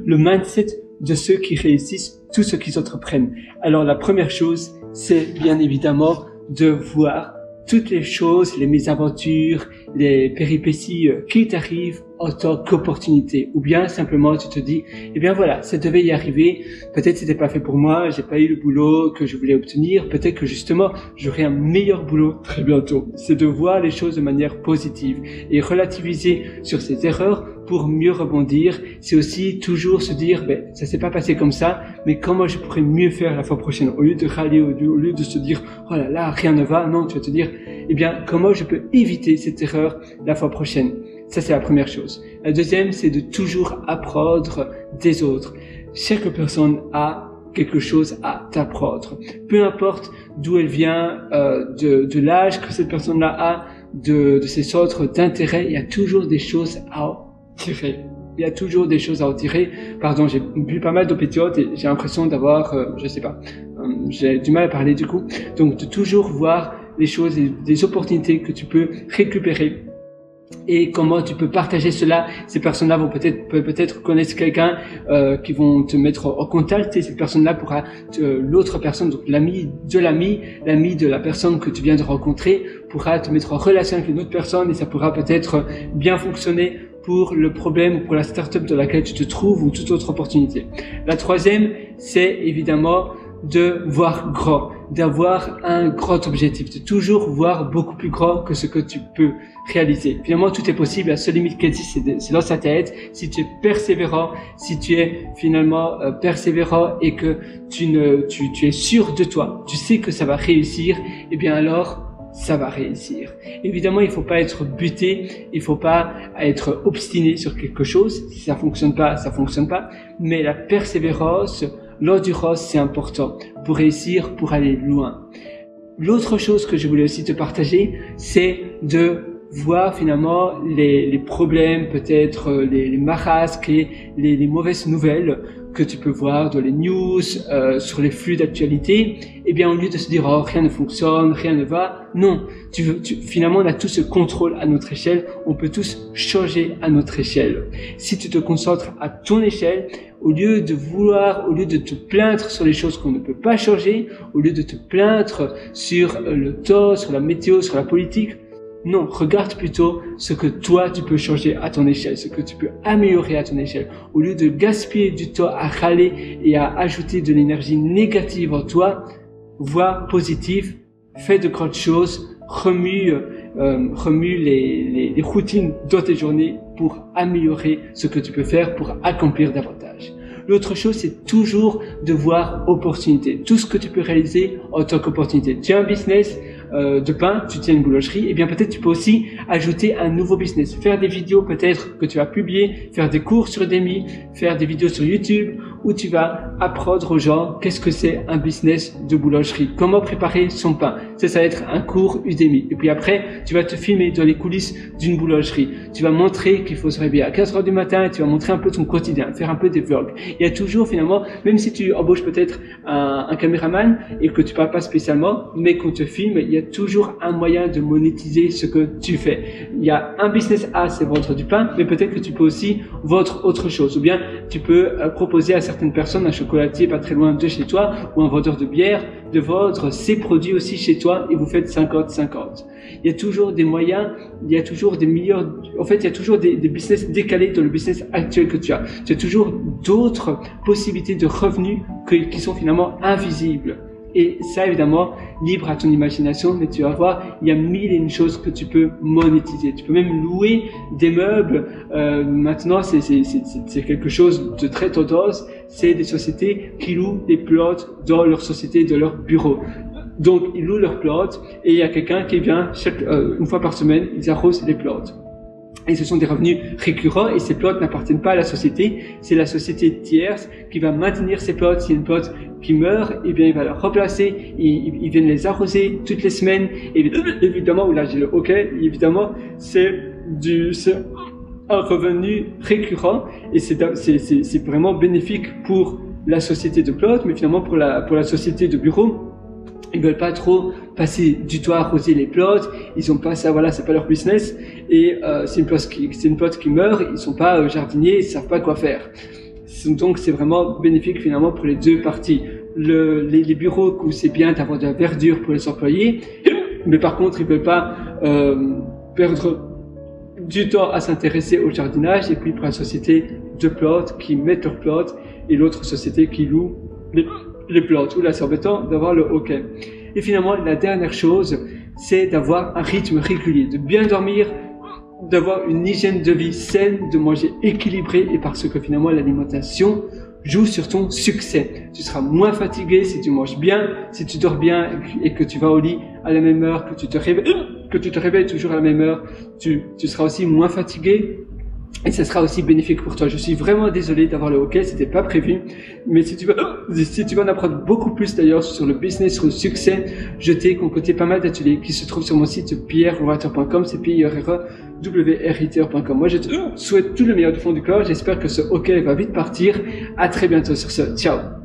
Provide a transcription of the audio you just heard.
Le mindset de ceux qui réussissent tout ce qu'ils entreprennent. Alors la première chose, c'est bien évidemment de voir toutes les choses, les mésaventures, les péripéties qui t'arrivent en tant qu'opportunité. Ou bien simplement tu te dis, eh bien voilà, ça devait y arriver, peut-être c'était pas fait pour moi, j'ai pas eu le boulot que je voulais obtenir, peut-être que justement j'aurai un meilleur boulot très bientôt. C'est de voir les choses de manière positive et relativiser sur ces erreurs pour mieux rebondir. C'est aussi toujours se dire, ben ça s'est pas passé comme ça, mais comment je pourrais mieux faire la fois prochaine? Au lieu de râler, au lieu de se dire, oh là là, rien ne va, non, tu vas te dire, eh bien comment je peux éviter cette erreur la fois prochaine? Ça, c'est la première chose. La deuxième, c'est de toujours apprendre des autres. Chaque personne a quelque chose à t'apprendre. Peu importe d'où elle vient, de l'âge que cette personne-là a, de ses centres d'intérêt, il y a toujours des choses à tirer. Il y a toujours des choses à en tirer. Pardon, j'ai bu pas mal d'eau pétillante et j'ai l'impression d'avoir, je sais pas, j'ai du mal à parler du coup. Donc, de toujours voir les choses et des opportunités que tu peux récupérer. Et comment tu peux partager cela. Ces personnes-là vont peut-être connaître quelqu'un qui vont te mettre en contact, et cette personne-là pourra l'autre personne, donc l'ami de la personne que tu viens de rencontrer, pourra te mettre en relation avec une autre personne, et ça pourra peut-être bien fonctionner pour le problème ou pour la start-up dans laquelle tu te trouves ou toute autre opportunité. La troisième, c'est évidemment de voir grand, d'avoir un grand objectif, de toujours voir beaucoup plus grand que ce que tu peux réaliser. Finalement, tout est possible. La seule limite qui existe, c'est dans sa tête. Si tu es persévérant, si tu es finalement persévérant et que tu es sûr de toi, tu sais que ça va réussir, eh bien alors ça va réussir. Évidemment, il faut pas être buté, il faut pas être obstiné sur quelque chose. Si ça fonctionne pas, ça fonctionne pas. Mais la persévérance, l'endurance, c'est important pour réussir, pour aller loin. L'autre chose que je voulais aussi te partager, c'est de voir finalement les problèmes, peut-être les marasques et les mauvaises nouvelles que tu peux voir dans les news, sur les flux d'actualité. Eh bien, au lieu de se dire, oh, rien ne fonctionne, rien ne va, non. Finalement, on a tous ce contrôle à notre échelle. On peut tous changer à notre échelle. Si tu te concentres à ton échelle, au lieu de te plaindre sur les choses qu'on ne peut pas changer, au lieu de te plaindre sur le temps, sur la météo, sur la politique, non, regarde plutôt ce que toi tu peux changer à ton échelle, ce que tu peux améliorer à ton échelle. Au lieu de gaspiller du temps à râler et à ajouter de l'énergie négative en toi, vois positif, fais de grandes choses, remue les routines dans tes journées pour améliorer ce que tu peux faire pour accomplir davantage. L'autre chose, c'est toujours de voir opportunité. Tout ce que tu peux réaliser en tant qu'opportunité. Tu as un business de pain, tu tiens une boulangerie, et bien peut-être tu peux aussi ajouter un nouveau business. Faire des vidéos peut-être que tu vas publier, faire des cours sur Udemy, faire des vidéos sur YouTube, où tu vas apprendre aux gens qu'est-ce que c'est un business de boulangerie, comment préparer son pain. Ça va être un cours Udemy. Et puis après, tu vas te filmer dans les coulisses d'une boulangerie. Tu vas montrer qu'il faut se réveiller à 4 heures du matin et tu vas montrer un peu ton quotidien, faire un peu des vlogs. Il y a toujours finalement, même si tu embauches peut-être un caméraman et que tu parles pas spécialement, mais qu'on te filme, il y a toujours un moyen de monétiser ce que tu fais. Il y a un business A, c'est vendre du pain, mais peut-être que tu peux aussi vendre autre chose. Ou bien tu peux proposer à certaines personnes, un chocolatier pas très loin de chez toi ou un vendeur de bière, de vendre ses produits aussi chez toi et vous faites 50-50. Il y a toujours des moyens, il y a toujours des meilleurs, en fait, il y a toujours des business décalés dans le business actuel que tu as. Tu as toujours d'autres possibilités de revenus qui sont finalement invisibles. Et ça, évidemment, libre à ton imagination, mais tu vas voir, il y a mille et une choses que tu peux monétiser. Tu peux même louer des meubles. Maintenant, c'est quelque chose de très tendance. C'est des sociétés qui louent des plantes dans leur société, dans leur bureau. Donc, ils louent leurs plantes et il y a quelqu'un qui vient une fois par semaine, ils arrosent les plantes. Et ce sont des revenus récurrents et ces plantes n'appartiennent pas à la société. C'est la société tierce qui va maintenir ces plantes. S'il y a une plante qui meurt, eh bien, il va la remplacer. Ils viennent les arroser toutes les semaines. Et évidemment, là, j'ai le OK. Évidemment, c'est un revenu récurrent et c'est vraiment bénéfique pour la société de plantes, mais finalement pour la société de bureau. Ils veulent pas trop passer du temps à arroser les plantes. Ils ont pas ça, voilà, c'est pas leur business. Et c'est une plante qui meurt. Ils sont pas jardiniers, ils savent pas quoi faire. Donc c'est vraiment bénéfique finalement pour les deux parties. Les bureaux où c'est bien d'avoir de la verdure pour les employés, mais par contre ils ne veulent pas perdre du temps à s'intéresser au jardinage, et puis pour la société de plantes qui mettent leurs plantes et l'autre société qui loue les plantes. Là c'est embêtant d'avoir le hockey. Et finalement la dernière chose, c'est d'avoir un rythme régulier, de bien dormir, d'avoir une hygiène de vie saine, de manger équilibré, et parce que finalement l'alimentation joue sur ton succès. Tu seras moins fatigué si tu manges bien, si tu dors bien et que tu vas au lit à la même heure, que tu te réveilles toujours à la même heure, tu seras aussi moins fatigué. Et ça sera aussi bénéfique pour toi. Je suis vraiment désolé d'avoir le hockey, c'était pas prévu. Mais si tu veux en apprendre beaucoup plus d'ailleurs sur le business, sur le succès, je t'ai concocté pas mal d'ateliers qui se trouvent sur mon site pierrewriter.com, c'est pierrewriter.com. Moi, je te souhaite tout le meilleur du fond du corps. J'espère que ce hockey va vite partir. À très bientôt sur ce. Ciao.